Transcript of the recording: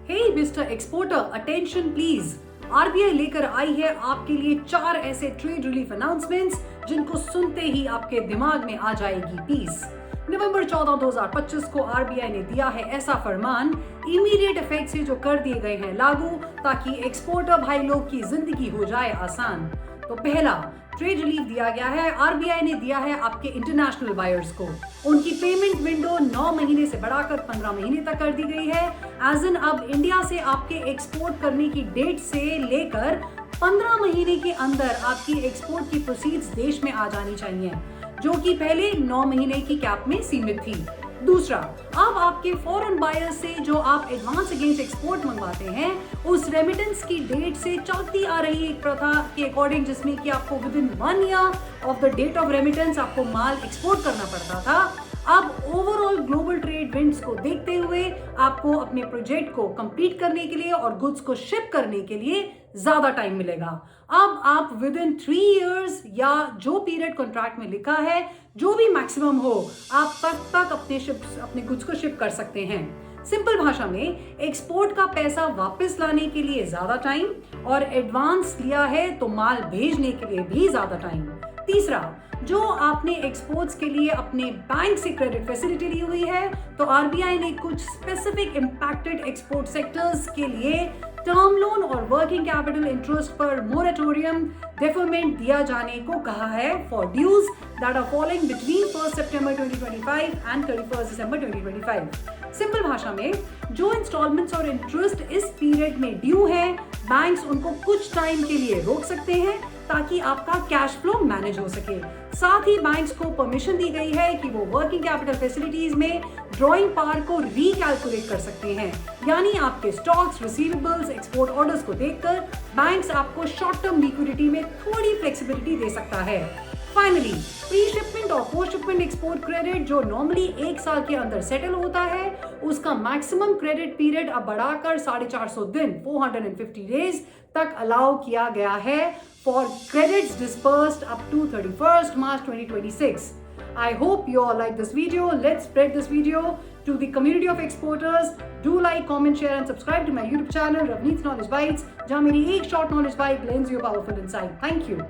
Hey mister exporter, attention please. RBI लेकर आई है आपके लिए 4 ऐसे ट्रेड रिलीफ अनाउंसमेंट्स जिनको सुनते ही आपके दिमाग में आ जाएगी पीस। नवंबर 14, 2025 को आरबीआई ने दिया है ऐसा फरमान इमीडिएट इफेक्ट से जो कर दिए गए हैं लागू, ताकि एक्सपोर्टर भाई लोग की जिंदगी हो जाए आसान। तो पहला ट्रेड रिलीफ दिया गया है, आरबीआई ने दिया है आपके इंटरनेशनल बायर्स को। उनकी पेमेंट विंडो 9 महीने से बढ़ाकर 15 महीने तक कर दी गई है। एज इन अब इंडिया से आपके एक्सपोर्ट करने की डेट से लेकर 15 महीने के अंदर आपकी एक्सपोर्ट की प्रोसीड्स देश में आ जानी चाहिए, जो कि पहले 9 महीने की कैप में सीमित थी। दूसरा, अब आपके फॉरेन बायर्स से जो आप एडवांस अगेंस्ट एक्सपोर्ट मंगवाते हैं, उस रेमिटेंस की डेट से चलती आ रही एक प्रथा के अकॉर्डिंग, जिसमें कि आपको within 1 year of the date of remittance आपको माल एक्सपोर्ट करना पड़ता था। अब ओवरऑल ग्लोबल ट्रेड विंड्स को देखते हुए आपको अपने प्रोजेक्ट को कंप्लीट करने के लिए और गुड्स को शिप करने के लिए ज्यादा टाइम मिलेगा। अब आप विद इन 3 इयर्स या जो पीरियड कॉन्ट्रैक्ट में लिखा है, जो भी मैक्सिमम हो, आप तक अपने गुड्स को शिप कर सकते हैं। सिंपल भाषा में, एक्सपोर्ट का पैसा वापस लाने के लिए ज्यादा टाइम और एडवांस लिया है तो माल भेजने के लिए भी ज्यादा टाइम। तीसरा, जो आपने एक्सपोर्ट्स के लिए अपने बैंक से क्रेडिट फैसिलिटी ली हुई है, तो आरबीआई ने कुछ स्पेसिफिक इंपैक्टेड एक्सपोर्ट सेक्टर्स के लिए टर्म लोन और वर्किंग कैपिटल इंटरेस्ट पर मोरेटोरियम डेफरमेंट दिया जाने को कहा है for dues that are following between 1 September 2025 and 31 December 2025। Simple भाषा में, जो इंस्टॉलमेंट्स और इंटरेस्ट इस पीरियड में ड्यू है, बैंक्स उनको कुछ टाइम के लिए रोक सकते हैं ताकि आपका कैश फ्लो मैनेज हो सके। साथ ही बैंक्स को परमिशन दी गई है कि वो वर्किंग कैपिटल फैसिलिटीज में ड्रॉइंग पावर को रिकैलकुलेट कर सकते हैं, यानी आपके स्टॉक्स, रिसीवेबल्स, एक्सपोर्ट ऑर्डर्स को देखकर बैंक्स आपको शॉर्ट टर्म लिक्विडिटी में थोड़ी फ्लेक्सिबिलिटी दे सकता है। फाइनली, प्री शिपमेंट और पोस्ट शिपमेंट एक्सपोर्ट क्रेडिट जो नॉर्मली 1 साल के अंदर सेटल होता है, उसका मैक्सिमम क्रेडिट पीरियड अब बढ़ाकर 450 दिन 450 डेज तक अलाउ किया गया है for credits disbursed up to 31st March 2026. I hope you all like this video. Let's spread this video to the community of exporters. Do like, comment, share and subscribe to my YouTube channel Ravneet's Knowledge Bites, जहाँ मेरी एक short knowledge bite lends you a powerful insight. Thank you.